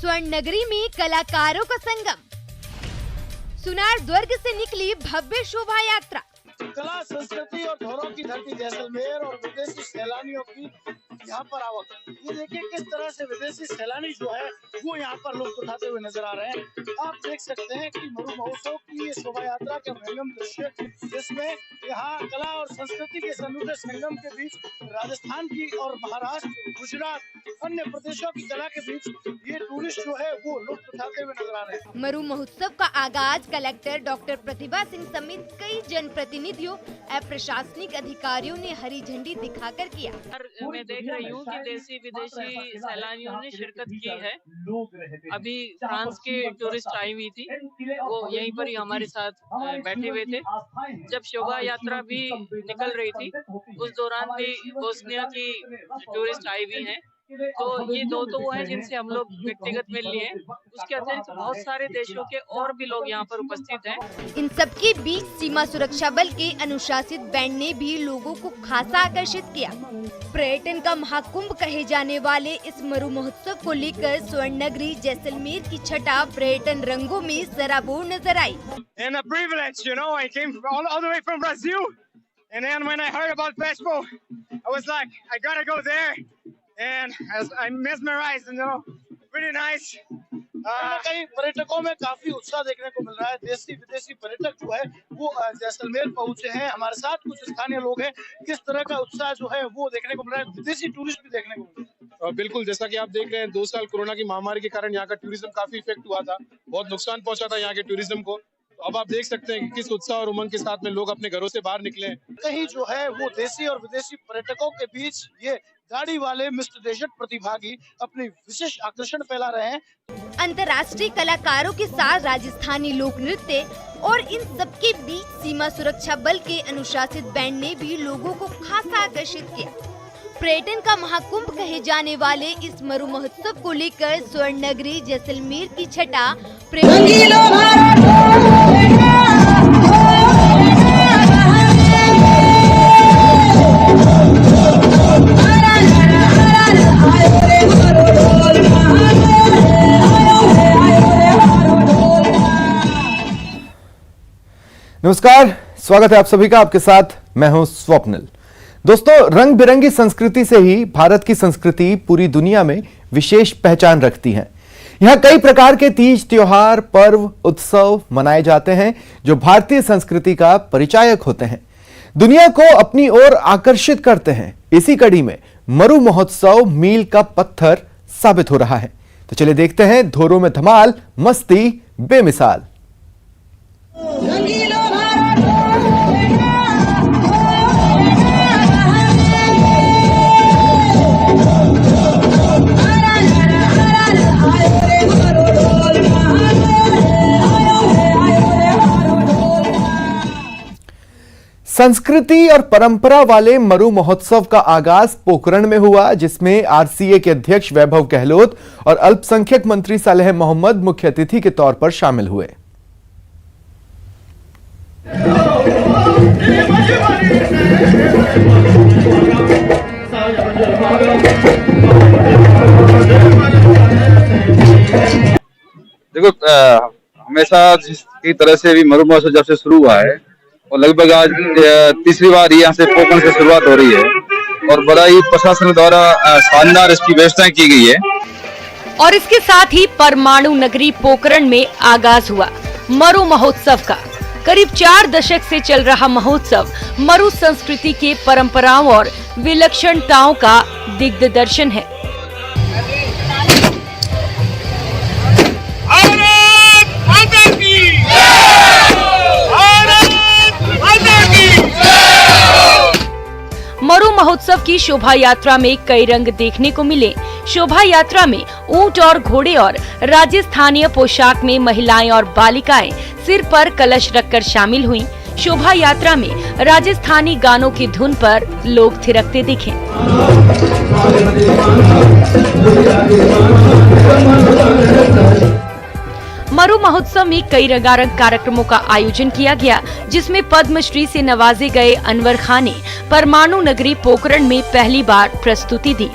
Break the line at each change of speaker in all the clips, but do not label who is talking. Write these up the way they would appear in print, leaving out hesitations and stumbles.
स्वर्ण नगरी में कलाकारों का संगम। सुनार दुर्ग से निकली भव्य शोभा यात्रा।
कला संस्कृति और धरोहर की धरती जैसलमेर और विदेशी सैलानियों की यहाँ पर आवक। ये देखिए किस तरह से विदेशी सैलानी जो है वो यहाँ पर लुत्फ उठाते हुए नजर आ रहे हैं। आप देख सकते हैं कि मरु महोत्सव की ये शोभा यात्रा का विहंगम दृश्य, जिसमें यहाँ कला और संस्कृति के अनूठे संगम के बीच राजस्थान की और महाराष्ट्र, गुजरात, अन्य प्रदेशों की कला के बीच ये टूरिस्ट जो है वो लुत्फ उठाते हुए नजर आ रहे हैं।
मरु महोत्सव का आगाज कलेक्टर डॉक्टर प्रतिभा सिंह समेत कई जनप्रतिनिधियों एवं प्रशासनिक अधिकारियों ने हरी झंडी दिखाकर किया।
मैं देख रही हूँ कि देशी विदेशी सैलानियों ने शिरकत की है। अभी फ्रांस के टूरिस्ट आई हुई थी, वो यहीं पर ही हमारे साथ बैठे हुए थे। जब शोभा यात्रा भी निकल रही थी, उस दौरान भी बोस्निया की टूरिस्ट आई हुई हैं। तो ये दो तो वो हैं जिनसे हम लोग व्यक्तिगत मिल लिए। उसके अतिरिक्त बहुत सारे देशों के और भी लोग यहाँ पर उपस्थित हैं।
इन सबके बीच सीमा सुरक्षा बल के अनुशासित बैंड ने भी लोगों को खासा आकर्षित किया। पर्यटन का महाकुंभ कहे जाने वाले इस मरु महोत्सव को लेकर स्वर्ण नगरी जैसलमेर की छटा पर्यटन रंगों में सराबोर नजर आई।
And a privilege, you know, I came all the way from Brazil, and then when I heard about Pespo, I was like, I gotta go there, and I'm mesmerized, you know, pretty nice.
कई पर्यटकों में काफी उत्साह देखने को मिल रहा है। देशी विदेशी पर्यटक जो है वो जैसलमेर पहुंचे हैं। हमारे साथ कुछ स्थानीय लोग हैं। किस तरह का उत्साह जो है वो देखने को मिल रहा है, विदेशी टूरिस्ट भी देखने को मिल रहा है।
बिल्कुल, जैसा कि आप देख रहे हैं, 2 साल कोरोना की महामारी के कारण यहाँ का टूरिज्म काफी इफेक्ट हुआ था, बहुत नुकसान पहुंचा था यहाँ के टूरिज्म को। तो अब आप देख सकते हैं कि किस उत्साह और उमंग के साथ में लोग अपने घरों से बाहर निकले।
कहीं जो है वो देशी और विदेशी पर्यटकों के बीच ये गाड़ी वाले मिस्टर डेजर्ट प्रतिभागी अपनी विशेष आकर्षण फैला रहे हैं।
अंतर्राष्ट्रीय कलाकारों के साथ राजस्थानी लोक नृत्य और इन सबके बीच सीमा सुरक्षा बल के अनुशासित बैंड ने भी लोगों को खासा आकर्षित किया। पर्यटन का महाकुंभ कहे जाने वाले इस मरु महोत्सव को लेकर स्वर्ण नगरी जैसलमेर की छटा
नमस्कार, स्वागत है आप सभी का। आपके साथ मैं हूं स्वप्निल। दोस्तों, रंग बिरंगी संस्कृति से ही भारत की संस्कृति पूरी दुनिया में विशेष पहचान रखती है। यहां कई प्रकार के तीज, त्योहार, पर्व, उत्सव मनाए जाते हैं जो भारतीय संस्कृति का परिचायक होते हैं, दुनिया को अपनी ओर आकर्षित करते हैं। इसी कड़ी में मरु महोत्सव मील का पत्थर साबित हो रहा है। तो चलिए देखते हैं धोरों में धमाल, मस्ती बेमिसाल। संस्कृति और परंपरा वाले मरु महोत्सव का आगाज पोखरण में हुआ, जिसमें आरसीए के अध्यक्ष वैभव गहलोत और अल्पसंख्यक मंत्री सालेह मोहम्मद मुख्य अतिथि के तौर पर शामिल हुए।
देखो, हमेशा जिसकी तरह से भी मरु महोत्सव जब से शुरू हुआ है और लगभग आज तीसरी बार यहाँ से पोखरण से शुरुआत हो रही है और बड़ा ही प्रशासन द्वारा शानदार इसकी व्यवस्थाएं की गई है।
और इसके साथ ही परमाणु नगरी पोखरण में आगाज हुआ मरु महोत्सव का। करीब 4 दशक से चल रहा महोत्सव मरु संस्कृति के परंपराओं और विलक्षणताओं का दिग्दर्शन है। मरु महोत्सव की शोभा यात्रा में कई रंग देखने को मिले। शोभा यात्रा में ऊंट और घोड़े और राजस्थानीय पोशाक में महिलाएं और बालिकाएं सिर पर कलश रखकर शामिल हुईं। शोभा यात्रा में राजस्थानी गानों की धुन पर लोग थिरकते दिखे। मरु महोत्सव में कई रंगारंग कार्यक्रमों का आयोजन किया गया, जिसमें पद्मश्री से नवाजे गए अनवर खान ने परमाणु नगरी पोखरण में पहली बार प्रस्तुति दी।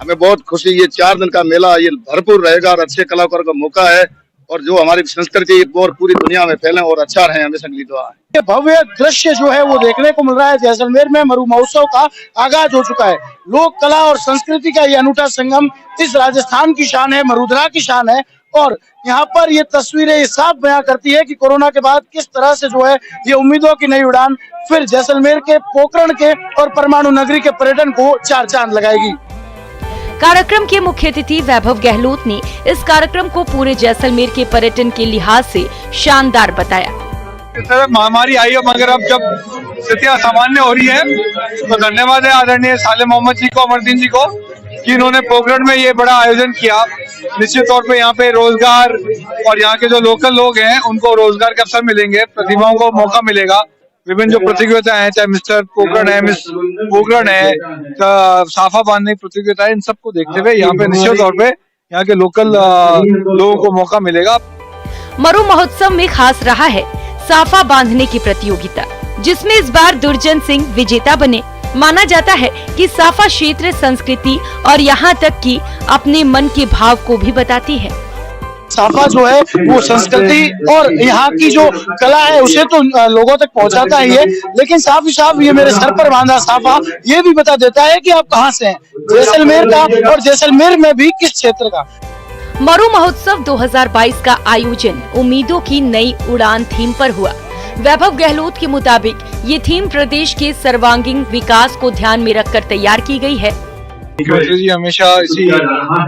हमें बहुत खुशी, ये 4 दिन का मेला ये भरपूर रहेगा और अच्छे कलाकारों का मौका है और जो हमारी संस्कृति और पूरी दुनिया में फैले और अच्छा रहे, हमें संगीत दुआ है।
ये भव्य दृश्य जो है वो देखने को मिल रहा है। जैसलमेर में मरु महोत्सव का आगाज हो चुका है। लोक कला और संस्कृति का ये अनूठा संगम इस राजस्थान की शान है, मरुधरा की शान है। और यहाँ पर ये तस्वीरें ये साफ बयां करती है कि कोरोना के बाद किस तरह से जो है ये उम्मीदों की नई उड़ान फिर जैसलमेर के, पोखरण के और परमाणु नगरी के पर्यटन को 4 चांद लगाएगी।
कार्यक्रम के मुख्य अतिथि वैभव गहलोत ने इस कार्यक्रम को पूरे जैसलमेर के पर्यटन के लिहाज से शानदार बताया।
इस तरह महामारी आई है, मगर अब जब स्थितियां सामान्य हो रही है तो धन्यवाद है आदरणीय साले मोहम्मद जी को, अमरदीन जी को, कि इन्होंने पोखरण में ये बड़ा आयोजन किया। निश्चित तौर पे यहाँ पे रोजगार और यहाँ के जो लोकल लोग हैं उनको रोजगार के अवसर मिलेंगे, प्रतिभाओं को मौका मिलेगा। विभिन्न जो प्रतियोगिता है, चाहे मिस्टर पोखरण है, मिस पोखरण है, साफा बांधने की प्रतियोगिता है, इन सबको देखते हुए यहाँ पे निश्चित तौर पे यहाँ के लोकल लोगों को मौका मिलेगा।
मरु महोत्सव में खास रहा है साफा बांधने की प्रतियोगिता, जिसमें इस बार दुर्जन सिंह विजेता बने। माना जाता है कि साफा क्षेत्र संस्कृति और यहाँ तक कि अपने मन के भाव को भी बताती है।
साफा जो है वो संस्कृति और यहाँ की जो कला है उसे तो लोगों तक पहुँचाता ही है, लेकिन साफ ही साफ ये मेरे सर पर बांधा साफा ये भी बता देता है कि आप कहाँ से हैं, जैसलमेर का, और जैसलमेर में भी किस क्षेत्र का।
मरु महोत्सव 2022 का आयोजन उम्मीदों की नई उड़ान थीम पर हुआ। वैभव गहलोत के मुताबिक ये थीम प्रदेश के सर्वांगीण विकास को ध्यान में रखकर तैयार की गई है।
मुख्यमंत्री जी हमेशा इसी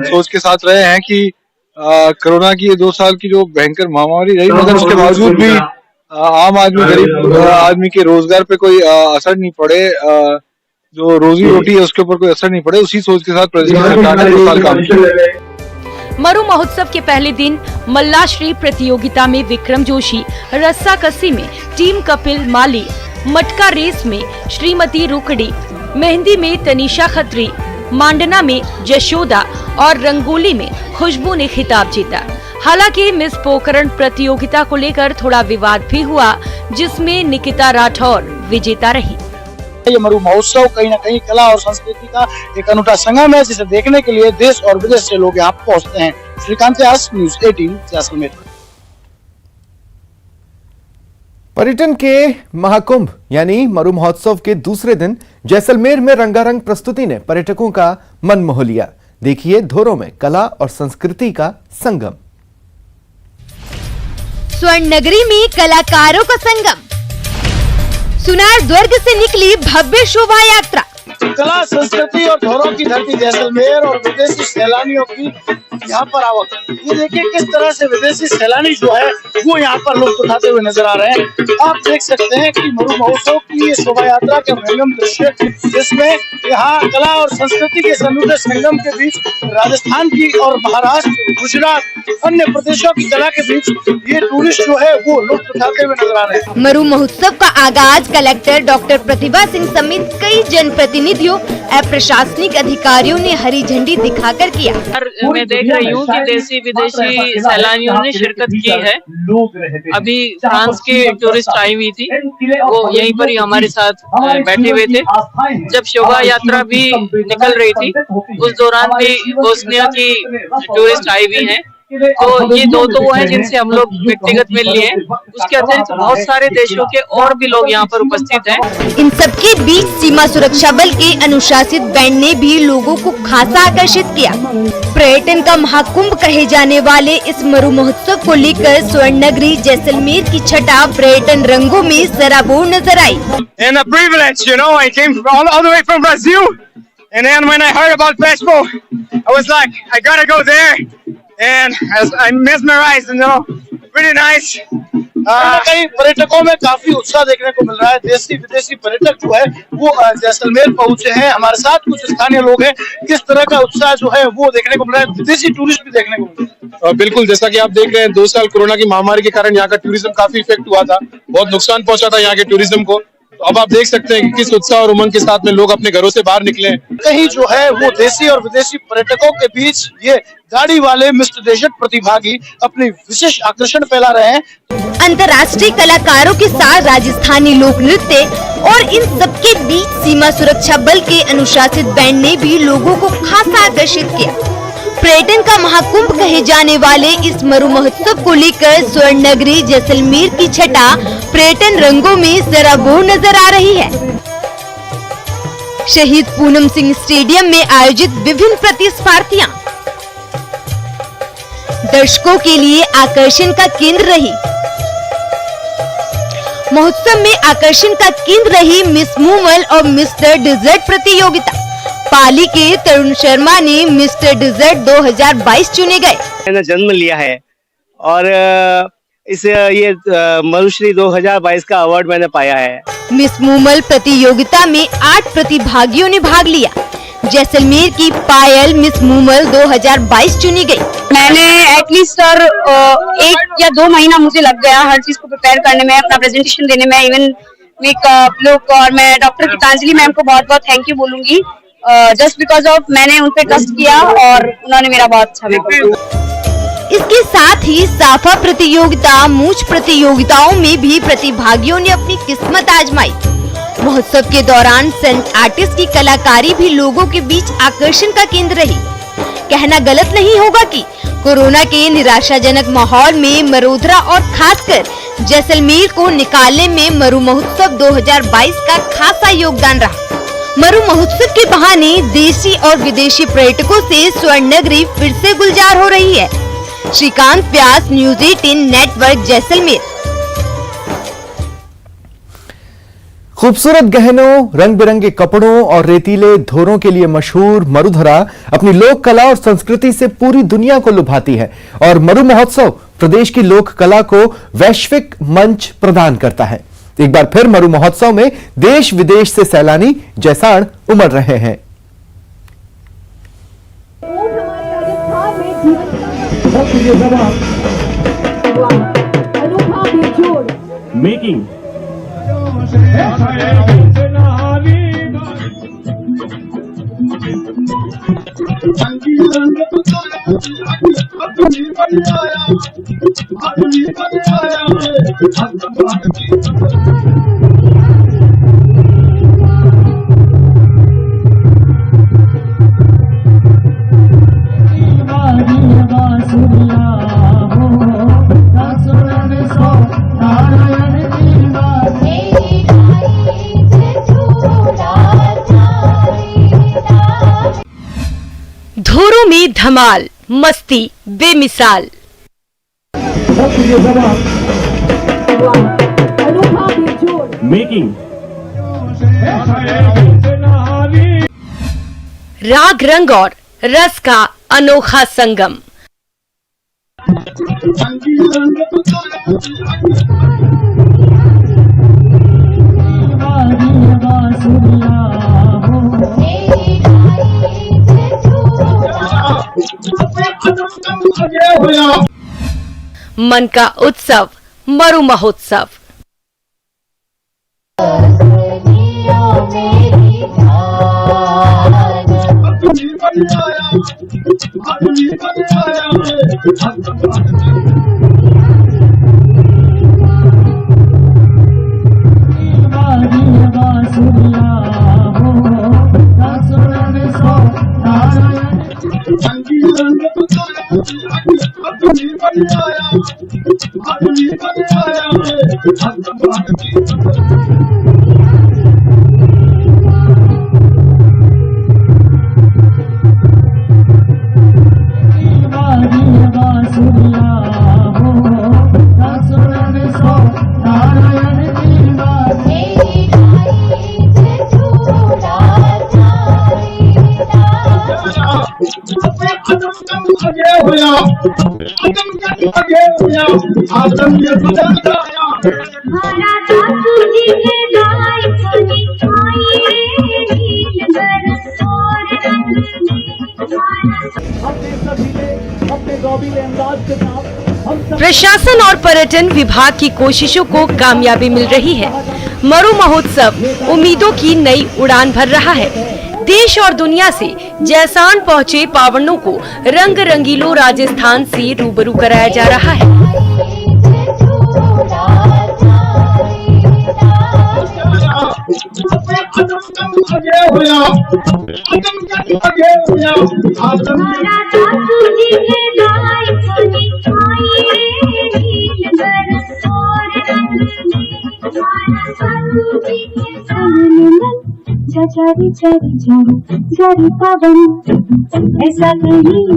सोच के साथ रहे हैं कि कोरोना की ये 2 साल की जो भयंकर महामारी रही, मगर उसके बावजूद भी आम आदमी, गरीब आदमी के रोजगार पे कोई असर नहीं पड़े, जो रोजी रोटी है उसके ऊपर कोई असर नहीं पड़े, उसी सोच के साथ प्रदेश सरकार ने 2 साल काम किया।
मरु महोत्सव के पहले दिन मल्लाश्री प्रतियोगिता में विक्रम जोशी, रस्साकसी में टीम कपिल माली, मटका रेस में श्रीमती रुकड़ी, मेहंदी में तनीषा खत्री, मांडना में जशोदा और रंगोली में खुशबू ने खिताब जीता। हालांकि मिस पोखरण प्रतियोगिता को लेकर थोड़ा विवाद भी हुआ, जिसमें निकिता राठौर विजेता रही।
ये मरु महोत्सव कहीं न कहीं कला और संस्कृति का एक अनूठा संगम है, जिसे देखने के लिए देश और विदेश से लोग यहाँ पहुँचते हैं। श्रीकांत व्यास, न्यूज़ 18 जैसलमेर।
पर्यटन के महाकुंभ यानी मरु महोत्सव के दूसरे दिन जैसलमेर में रंगारंग प्रस्तुति ने पर्यटकों का मन मोह लिया। देखिए धोरों में कला और संस्कृति का संगम।
स्वर्ण नगरी में कलाकारों का संगम। सुनार दुर्ग से निकली भव्य शोभा यात्रा।
कला, संस्कृति और धरोहरों की धरती जैसलमेर और विदेशी सैलानियों की यहाँ पर आवक। ये देखिए किस तरह से विदेशी सैलानी जो है वो यहाँ पर लुत्फ उठाते हुए नजर आ रहे हैं। आप देख सकते हैं कि मरु महोत्सव की ये शोभा यात्रा का विहंगम दृश्य, जिसमें यहाँ कला और संस्कृति के अनूठे संगम के बीच राजस्थान की और महाराष्ट्र, गुजरात, अन्य प्रदेशों की कला के बीच ये टूरिस्ट जो है वो लुत्फ उठाते हुए नजर आ रहे हैं।
मरु महोत्सव का आगाज कलेक्टर डॉक्टर प्रतिभा सिंह समेत कई जनप्रतिनिधियों और प्रशासनिक अधिकारियों ने हरी झंडी दिखाकर किया।
मैं देख रही हूँ कि देशी विदेशी सैलानियों ने शिरकत की है। अभी फ्रांस के टूरिस्ट आई हुई थी, वो यहीं पर ही हमारे साथ बैठे हुए थे। जब शोभा यात्रा भी निकल रही थी, उस दौरान भी बोस्निया की टूरिस्ट आई हुई हैं। तो ये दो तो वो हैं जिनसे हम लोग व्यक्तिगत मिल लिए। उसके अतिरिक्त बहुत सारे देशों के और भी लोग यहाँ पर उपस्थित हैं।
इन सबके बीच सीमा सुरक्षा बल के अनुशासित बैंड ने भी लोगों को खासा आकर्षित किया। पर्यटन का महाकुंभ कहे जाने वाले इस मरु महोत्सव को लेकर स्वर्ण नगरी जैसलमेर की छटा पर्यटन रंगों में सराबोर नजर आई।
And a privilege, you know, I came all the way from Brazil, and then when I heard about Pespo, I was like, I gotta go there, and I'm mesmerized, you know, really nice.
कई पर्यटकों में काफी उत्साह देखने को मिल रहा है। देशी विदेशी पर्यटक जो है वो जैसलमेर पहुंचे हैं। हमारे साथ कुछ स्थानीय लोग हैं। किस तरह का उत्साह जो है वो देखने को मिल रहा है, विदेशी टूरिस्ट भी देखने को मिल रहा है।
बिल्कुल, जैसा कि आप देख रहे हैं, 2 साल कोरोना की महामारी के कारण यहाँ का टूरिज्म काफी इफेक्ट हुआ था, बहुत नुकसान पहुंचा था यहाँ के टूरिज्म को। तो अब आप देख सकते हैं कि किस उत्साह और उमंग के साथ में लोग अपने घरों से बाहर निकले हैं।
कहीं जो है वो देशी और विदेशी पर्यटकों के बीच ये गाड़ी वाले मिस्टर देशज प्रतिभागी अपनी विशेष आकर्षण फैला रहे हैं।
अंतर्राष्ट्रीय कलाकारों के साथ राजस्थानी लोक नृत्य और इन सबके बीच सीमा सुरक्षा बल के अनुशासित बैंड ने भी लोगों को खासा आकर्षित किया। पर्यटन का महाकुंभ कहे जाने वाले इस मरु महोत्सव को लेकर स्वर्ण नगरी जैसलमेर की छटा पर्यटन रंगों में सराबोर नजर आ रही है। शहीद पूनम सिंह स्टेडियम में आयोजित विभिन्न प्रतिस्पर्धियां दर्शकों के लिए आकर्षण का केंद्र रही। महोत्सव में आकर्षण का केंद्र रही मिस मूमल और मिस्टर डिजर्ट प्रतियोगिता। पाली के तरुण शर्मा ने मिस्टर डिजर्ट 2022 चुने गए।
मैंने जन्म लिया है और ये मरुश्री 2022 का अवार्ड मैंने पाया है।
मिस मूमल प्रतियोगिता में 8 प्रतिभागियों ने भाग लिया। जैसलमेर की पायल मिस मूमल 2022 चुनी गई।
मैंने एटलीस्ट सर 1 या 2 महीना मुझे लग गया हर चीज को प्रिपेयर करने में, अपना प्रेजेंटेशन देने में, इवन मेकअप लुक। और मैं डॉक्टर गीतांजलि मैम को बहुत बहुत थैंक यू बोलूंगी, जस्ट बिकॉज ऑफ मैंने उन पे ट्रस्ट किया और उन्होंने मेरा बहुत अच्छा मेकअप।
इसके साथ ही साफा प्रतियोगिता, मूंछ प्रतियोगिताओं में भी प्रतिभागियों ने अपनी किस्मत आजमाई। महोत्सव के दौरान सेंट आर्टिस्ट की कलाकारी भी लोगों के बीच आकर्षण का केंद्र रही। कहना गलत नहीं होगा कि कोरोना के निराशाजनक माहौल में मरोधरा और खासकर जैसलमेर को निकालने में मरु महोत्सव 2022 का खासा योगदान रहा। मरु महोत्सव के बहाने देशी और विदेशी पर्यटकों से स्वर्ण नगरी फिर से गुलजार हो रही है। श्रीकांत व्यास, न्यूज़ 18 नेटवर्क, जैसलमेर।
खूबसूरत गहनों, रंग बिरंगे कपड़ों और रेतीले धोरों के लिए मशहूर मरुधरा अपनी लोक कला और संस्कृति से पूरी दुनिया को लुभाती है और मरु महोत्सव प्रदेश की लोक कला को वैश्विक मंच प्रदान करता है। एक बार फिर मरु महोत्सव में देश विदेश से सैलानी जैसाण उमड़ रहे हैं।
मेकिंग
धोरों में धमाल, मस्ती बेमिसाल।
मेकिंग
राग रंग और रस का अनोखा संगम। मन का उत्सव मरु महोत्सव। प्रशासन और पर्यटन विभाग की कोशिशों को कामयाबी मिल रही है। मरु महोत्सव उम्मीदों की नई उड़ान भर रहा है। देश और दुनिया से जैसान पहुँचे पावनों को रंग रंगीलो राजस्थान से रूबरू कराया जा रहा है।
जारी जारी जारी जारी पावन ऐसा कहीं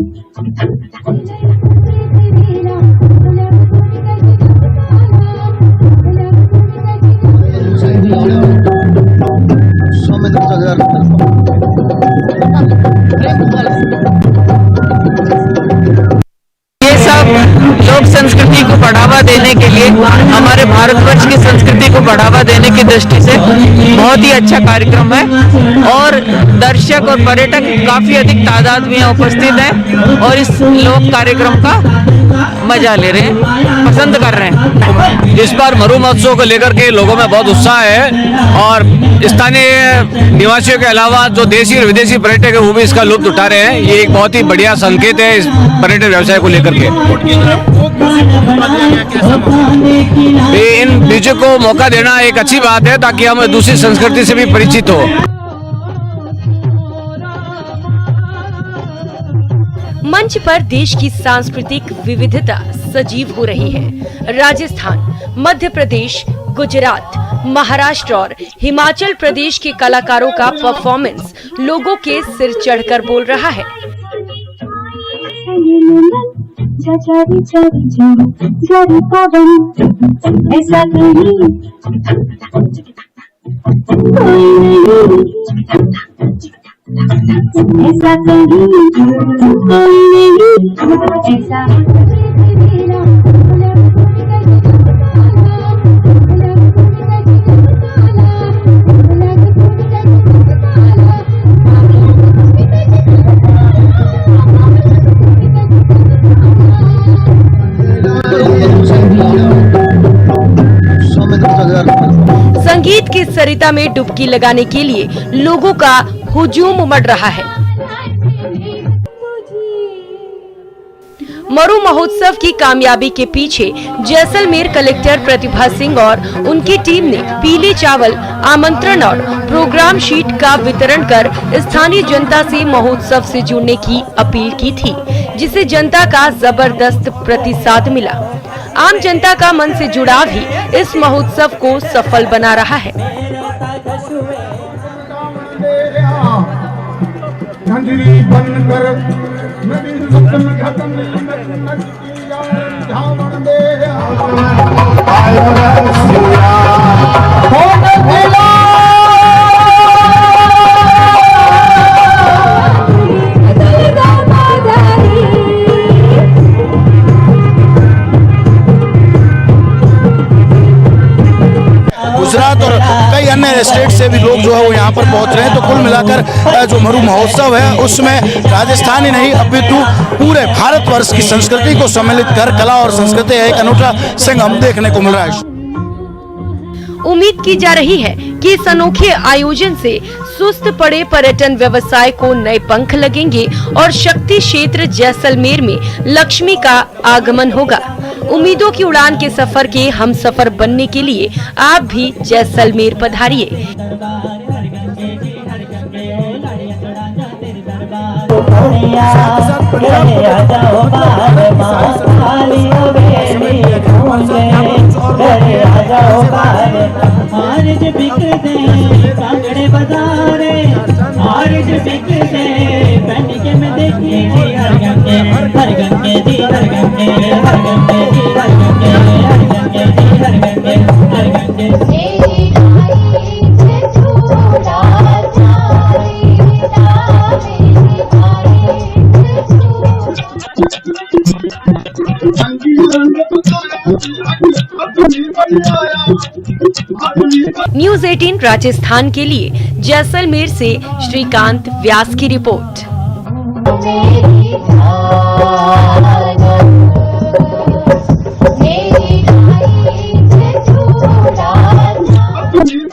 लोक संस्कृति को बढ़ावा देने के लिए, हमारे भारतवर्ष की संस्कृति को बढ़ावा देने की दृष्टि से बहुत ही अच्छा कार्यक्रम है और दर्शक और पर्यटक काफी अधिक तादाद में उपस्थित हैं और इस लोक कार्यक्रम का मजा ले रहे हैं, पसंद कर रहे हैं।
इस बार मरु महोत्सव को लेकर के लोगों में बहुत उत्साह है और स्थानीय निवासियों के अलावा जो देशी और विदेशी पर्यटक है वो भी इसका लुत्फ उठा रहे हैं। ये एक बहुत ही बढ़िया संकेत है इस पर्यटन व्यवसाय को लेकर के। इन बीजों को मौका देना एक अच्छी बात है ताकि हम दूसरी संस्कृति से भी परिचित हो।
मंच पर देश की सांस्कृतिक विविधता सजीव हो रही है। राजस्थान, मध्य प्रदेश, गुजरात, महाराष्ट्र और हिमाचल प्रदेश के कलाकारों का परफॉर्मेंस लोगों के सिर चढ़कर बोल रहा है।
जारी जारी जारी जारी पावन ऐसा कहीं ऐसा कहीं ऐसा
संगीत की सरिता में डुबकी लगाने के लिए लोगों का हुजूम उमड़ रहा है। मरु महोत्सव की कामयाबी के पीछे जैसलमेर कलेक्टर प्रतिभा सिंह और उनकी टीम ने पीले चावल, आमंत्रण और प्रोग्राम शीट का वितरण कर स्थानीय जनता से महोत्सव से जुड़ने की अपील की थी, जिसे जनता का जबरदस्त प्रतिसाद मिला। आम जनता का मन से जुड़ाव ही इस महोत्सव को सफल बना रहा है।
गुजरात और कई अन्य स्टेट से भी लोग जो है वो यहाँ पर पहुँच रहे हैं। तो कुल मिलाकर जो मरु महोत्सव है उसमें राजस्थान ही नहीं अपितु पूरे भारतवर्ष की संस्कृति को सम्मिलित कर कला और संस्कृति एक अनूठा संग हम देखने को मिल रहा है।
उम्मीद की जा रही है कि इस अनोखे आयोजन से सुस्त पड़े पर्यटन व्यवसाय को नए पंख लगेंगे और शक्ति क्षेत्र जैसलमेर में लक्ष्मी का आगमन होगा। उम्मीदों की उड़ान के सफर के हम सफर बनने के लिए आप भी जैसलमेर पधारिए। न्यूज़ 18 राजस्थान के लिए जैसलमेर से श्रीकांत व्यास की रिपोर्ट।
मेरी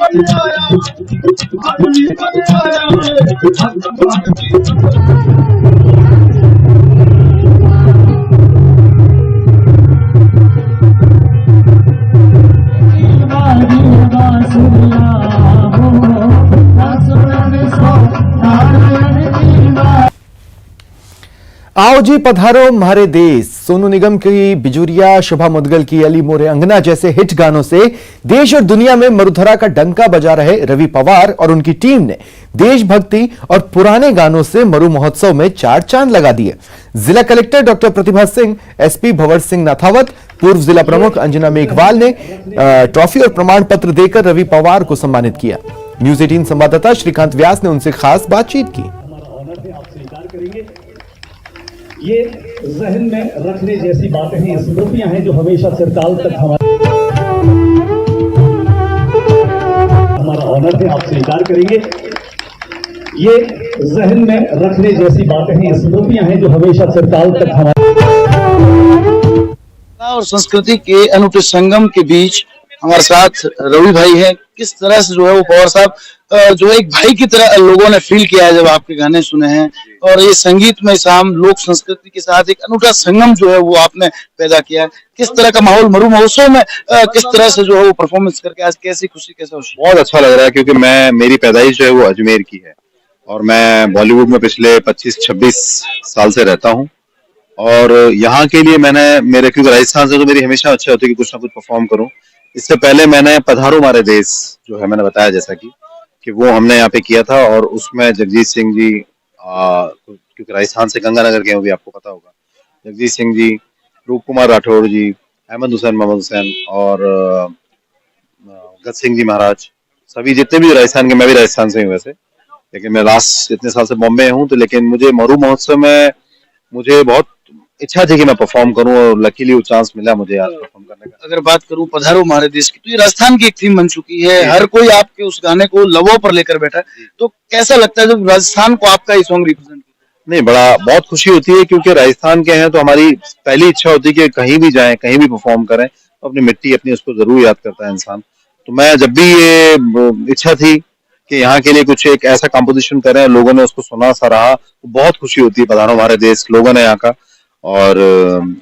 आओ जी पधारो म्हारे देश। सोनू निगम की बिजुरिया, शुभा मुदगल की अली मोरे अंगना जैसे हिट गानों से देश और दुनिया में मरुधरा का डंका बजा रहे रवि पवार और उनकी टीम ने देशभक्ति और पुराने गानों से मरु महोत्सव में चार चांद लगा दिए। जिला collector doctor Pratibha Singh, SP Bhanwar Singh Nathawat, पूर्व जिला प्रमुख अंजना मेघवाल ने ट्रॉफी और प्रमाण पत्र देकर रवि पवार को सम्मानित किया। न्यूज 18 संवाददाता श्रीकांत व्यास ने उनसे खास बातचीत की।
ये जहन में रखने जैसी बातें हैं, स्मृतियां हैं जो हमेशा चिरकाल तक हमारा ऑनर है, आप स्वीकार करेंगे। ये जहन में रखने जैसी बातें हैं, स्मृतियां हैं जो हमेशा चिरकाल तक
और संस्कृति के अनूठे संगम के बीच हमारे साथ रवि भाई हैं। किस तरह से जो है वो पवार साहब जो एक भाई की तरह लोगों ने फील किया है जब आपके गाने सुने हैं, और ये संगीत में शाम लोक संस्कृति के साथ एक अनूठा संगम जो है वो आपने पैदा किया है। किस तरह का माहौल मरु महोत्सव में किस तरह से जो है वो परफॉर्मेंस करके आज कैसी खुशी कैसा खुशी?
बहुत अच्छा लग रहा है क्योंकि मेरी पैदाइश जो है वो अजमेर की है और मैं बॉलीवुड में पिछले 25-26 साल से रहता हूँ। और यहाँ के लिए मेरे क्योंकि राजस्थान से तो मेरी हमेशा अच्छा होती है कि कुछ ना कुछ परफॉर्म करूँ। इससे पहले मैंने पधारो हमारे देश जो है मैंने बताया जैसा कि वो हमने यहाँ पे किया था, और उसमें जगजीत सिंह जी क्योंकि राजस्थान से गंगानगर के भी आपको पता होगा, जगजीत सिंह जी, रूप कुमार राठौड़ जी, अहमद हुसैन और गत सिंह जी महाराज, सभी जितने भी राजस्थान के, मैं भी राजस्थान से हूँ वैसे, लेकिन मैं लास्ट इतने साल से बॉम्बे हूँ। तो लेकिन मुझे मरु महोत्सव में मुझे बहुत इच्छा थी कि मैं परफॉर्म करूं और लकीली वो चांस मिला मुझे आज परफॉर्म करने का।
अगर बात करूं पधारो हमारे देश की, तो ये राजस्थान की एक थीम बन चुकी है, हर कोई आपके उस गाने को लबों पर लेकर बैठा है। तो कैसा लगता है जब राजस्थान को आपका ये सॉन्ग रिप्रेजेंट?
नहीं, बहुत खुशी होती है क्योंकि राजस्थान के हैं तो हमारी पहली इच्छा होती है कि कहीं भी जाएं, कहीं भी परफॉर्म करें, तो अपनी मिट्टी अपनी उसको जरूर याद करता है इंसान। तो मैं जब भी ये इच्छा थी कि यहाँ के लिए कुछ एक ऐसा कॉम्पोजिशन करें, लोगों ने उसको सुना सराहा, तो बहुत खुशी होती है। पधारो हमारे देश लोगों ने यहाँ का, और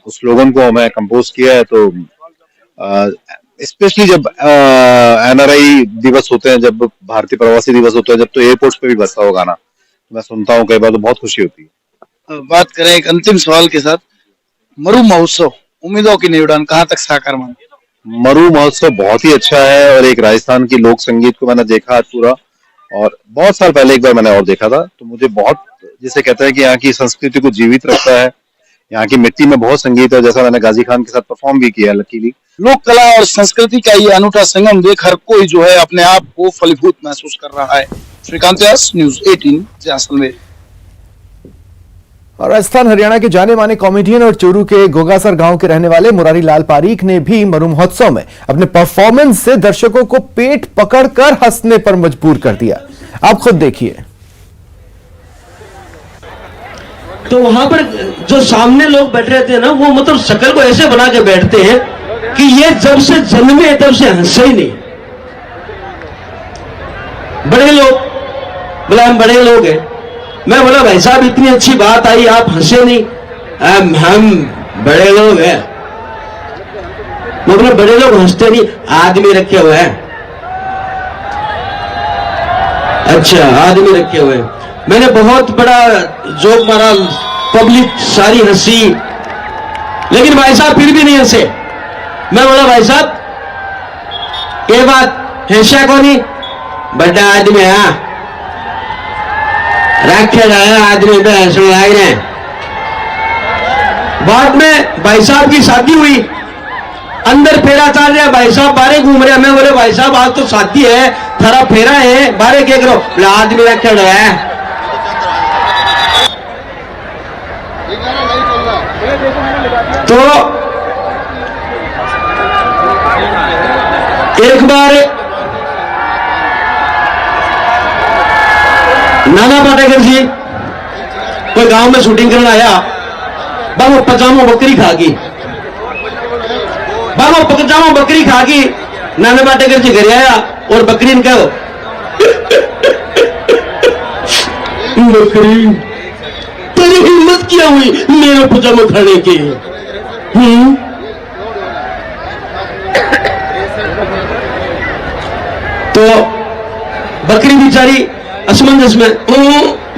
उस स्लोगन को मैं कंपोज किया है। तो स्पेशली जब एनआरआई दिवस होते हैं, जब भारतीय प्रवासी दिवस होते हैं, जब तो एयरपोर्ट्स पे भी बजता हो गाना, तो मैं सुनता हूँ कई बार, तो बहुत खुशी होती है।
बात करें एक अंतिम सवाल के साथ, मरु महोत्सव उम्मीदों की नहीं उड़ान कहाँ तक साकार मान?
मरु महोत्सव बहुत ही अच्छा है, और एक राजस्थान की लोक संगीत को मैंने देखा आज पूरा, और बहुत साल पहले एक बार मैंने और देखा था, तो मुझे बहुत, जिसे कहते हैं कि यहाँ की संस्कृति को जीवित रखता है। यहाँ की मिट्टी में बहुत संगीत है, जैसा मैंने गाजी खान के साथ परफॉर्म भी किया लकीली।
लोक कला और संस्कृति का ये अनूठा संगम देख हर कोई जो है अपने आप को फलीभूत महसूस कर रहा है। श्रीकांत व्यास, न्यूज 18 जैसलमेर।
और राजस्थान हरियाणा के जाने माने कॉमेडियन और चूरू के गोगासर गांव के रहने वाले मुरारी लाल पारीक ने भी मरु महोत्सव में अपने परफॉर्मेंस से दर्शकों को पेट पकड़कर हंसने पर मजबूर कर दिया। आप खुद देखिए।
तो वहां पर जो सामने लोग बैठ रहे थे ना, वो मतलब शक्ल को ऐसे बना के बैठते हैं कि ये जब से जन्मे तब से हंसे ही नहीं। बड़े लोग बोला हम बड़े लोग हैं, मैं बोला भाई साहब इतनी अच्छी बात आई, आप हंसे नहीं। हम बड़े लोग हैं। मैं बोला बड़े लोग हंसते नहीं, आदमी रखे हुए हैं। अच्छा, आदमी रखे हुए हैं। मैंने बहुत बड़ा जोक मारा, पब्लिक सारी हंसी, लेकिन भाई साहब फिर भी नहीं हंसे। मैं बोला भाई साहब ये बात हंसा को नहीं, बड़ा आदमी है, रखे आदमी पे हंसने लग रहे हैं। बाद में भाई साहब की शादी हुई, अंदर फेरा चल रहा है, भाई साहब बाहर घूम रहे हैं। मैं बोले भाई साहब आज तो शादी है, थारा फेरा है, बाहर क्या करो? बोले आदमी रखे है। तो एक बार नाना पाटेकर जी कोई गांव में शूटिंग करने आया, बाबू पजामा बकरी खा गई, बाबू पजामा बकरी खा गई। नाना पाटेकर जी घर आया और बकरी ने कहो बकरी तेरी हिम्मत क्या हुई मेरे पजामा खाने की? तो बकरी बेचारी असमंजस में,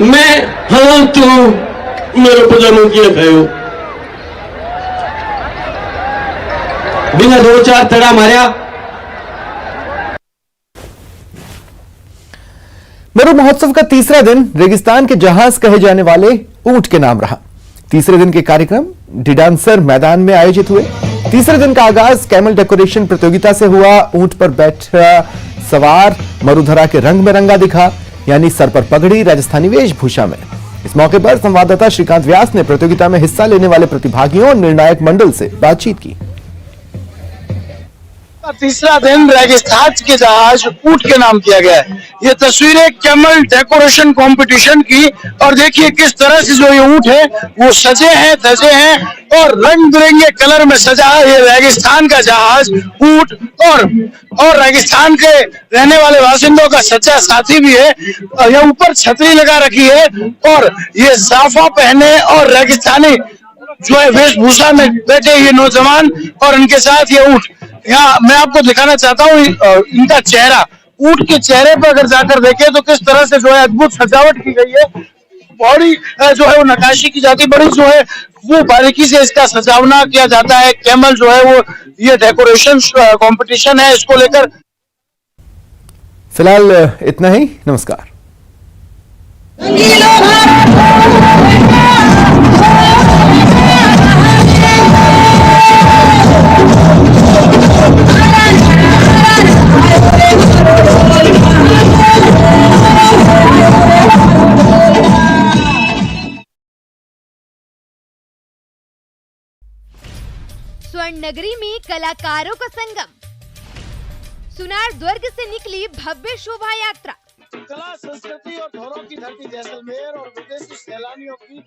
मैं हाँ तो मेरे पजामा किया खायो। बिना 2-4 तड़ा मारिया।
मरु महोत्सव का तीसरा दिन रेगिस्तान के जहाज कहे जाने वाले ऊंट के नाम रहा। तीसरे दिन के कार्यक्रम डिडांसर मैदान में आयोजित हुए। तीसरे दिन का आगाज कैमल डेकोरेशन प्रतियोगिता से हुआ। ऊंट पर बैठा सवार मरुधरा के रंग में रंगा दिखा, यानी सर पर पगड़ी, राजस्थानी वेशभूषा में। इस मौके पर संवाददाता श्रीकांत व्यास ने प्रतियोगिता में हिस्सा लेने वाले प्रतिभागियों और निर्णायक मंडल से बातचीत की।
तीसरा दिन रेगिस्तान के जहाज ऊंट के नाम किया गया है। ये तस्वीरें कैमल डेकोरेशन कंपटीशन की, और देखिए किस तरह से जो ये ऊंट है वो सजे हैं, धजे हैं और रंग बिरंगे कलर में सजा है। ये रेगिस्तान का जहाज ऊंट और रेगिस्तान के रहने वाले बासिंदों का सच्चा साथी भी है। ये ऊपर छतरी लगा रखी है और ये साफा पहने और रेगिस्तानी जो है वेशभूषा में बैठे ये नौजवान और उनके साथ ये ऊंट। यहाँ मैं आपको दिखाना चाहता हूँ इनका चेहरा, ऊंट के चेहरे पर अगर जाकर देखें तो किस तरह से जो है अद्भुत सजावट की गई है। बड़ी जो है वो नक्काशी की जाती, बड़ी जो है वो बारीकी से इसका सजावना किया जाता है। कैमल जो है वो ये डेकोरेशन कंपटीशन है, इसको लेकर
फिलहाल इतना ही। नमस्कार।
स्वर्ण नगरी में कलाकारों का संगम। सुनार दुर्ग से निकली भव्य शोभा यात्रा।
कला, संस्कृति और धरोहर की धरती जैसलमेर और विदेशी सैलानियों की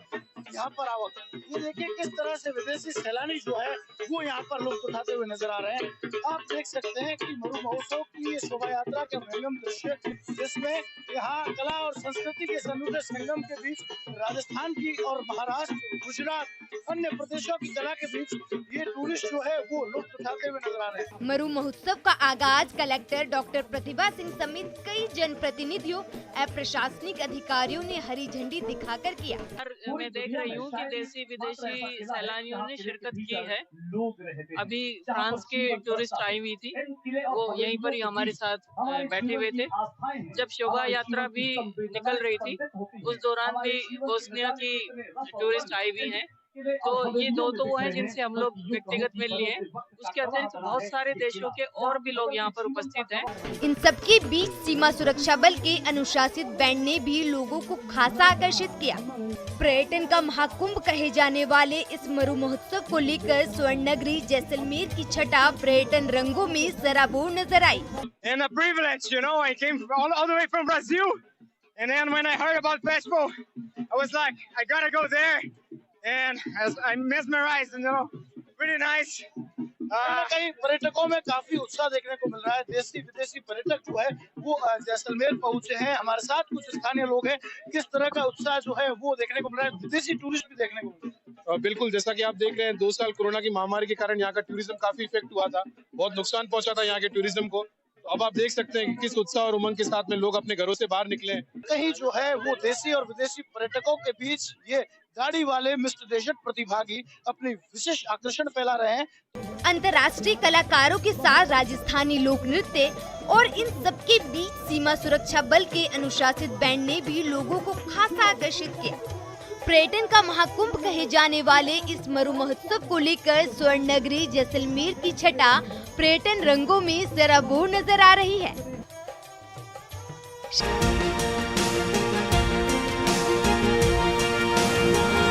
यहाँ पर आवक। ये देखिए किस तरह से विदेशी सैलानी जो है वो यहाँ पर लुत्फ उठाते हुए नजर आ रहे हैं। आप देख सकते हैं कि मरु महोत्सव की ये शोभा यात्रा का विहंगम दृश्य, जिसमें यहाँ कला और संस्कृति के अनूठे संगम के बीच राजस्थान की और महाराष्ट्र, गुजरात, अन्य प्रदेशों की कला के बीच ये टूरिस्ट जो है वो लुत्फ उठाते हुए नजर आ रहे हैं।
मरु महोत्सव का आगाज कलेक्टर डॉक्टर प्रतिभा सिंह समेत कई जनप्रतिनिधियों और प्रशासनिक अधिकारियों ने हरी झंडी दिखाकर किया।
मैं देख रही हूँ कि देसी विदेशी सैलानियों ने शिरकत की है। अभी फ्रांस के टूरिस्ट आई हुई थी, वो यहीं पर ही हमारे साथ बैठे हुए थे। जब शोभा यात्रा भी निकल रही थी उस दौरान भी बोस्निया की टूरिस्ट आई हुई हैं। तो ये दो तो वो हैं जिनसे हम लोग व्यक्तिगत मिल लिए। उसके अतिरिक्त बहुत सारे देशों के और भी लोग यहाँ पर उपस्थित हैं।
इन सबके बीच सीमा सुरक्षा बल के अनुशासित बैंड ने भी लोगों को खासा आकर्षित किया। पर्यटन का महाकुंभ कहे जाने वाले इस मरु महोत्सव को लेकर स्वर्ण नगरी जैसलमेर की छटा पर्यटन रंगों में सराबोर नजर आई।
And a privilege, you know, I came all the way from Brazil, and then when I heard about Pespo, I was like, I gotta go there, and I'm mesmerized, and you know, pretty nice.
कई पर्यटकों में काफी उत्साह देखने को मिल रहा है। देशी विदेशी पर्यटक जो है वो जैसलमेर पहुंचे हैं। हमारे साथ कुछ स्थानीय लोग हैं। किस तरह का उत्साह जो है वो देखने को मिल रहा है, विदेशी टूरिस्ट भी देखने को मिल रहा है।
बिल्कुल, जैसा कि आप देख रहे हैं 2 साल कोरोना की महामारी के कारण यहाँ का टूरिज्म काफी इफेक्ट हुआ था, बहुत नुकसान पहुंचा था यहाँ के टूरिज्म को। तो अब आप देख सकते हैं कि किस उत्साह और उमंग के साथ में लोग अपने घरों से बाहर निकले।
कहीं जो है वो देशी और विदेशी पर्यटकों के बीच ये गाड़ी वाले मिस्टर डेजर्ट प्रतिभागी अपनी विशेष आकर्षण फैला रहे हैं।
अंतर्राष्ट्रीय कलाकारों के साथ राजस्थानी लोक नृत्य और इन सबके बीच सीमा सुरक्षा बल के अनुशासित बैंड ने भी लोगों को खासा आकर्षित किया। पर्यटन का महाकुंभ कहे जाने वाले इस मरु महोत्सव को लेकर स्वर्ण नगरी जैसलमेर की छटा पर्यटन रंगों में सराबोर नजर आ रही है।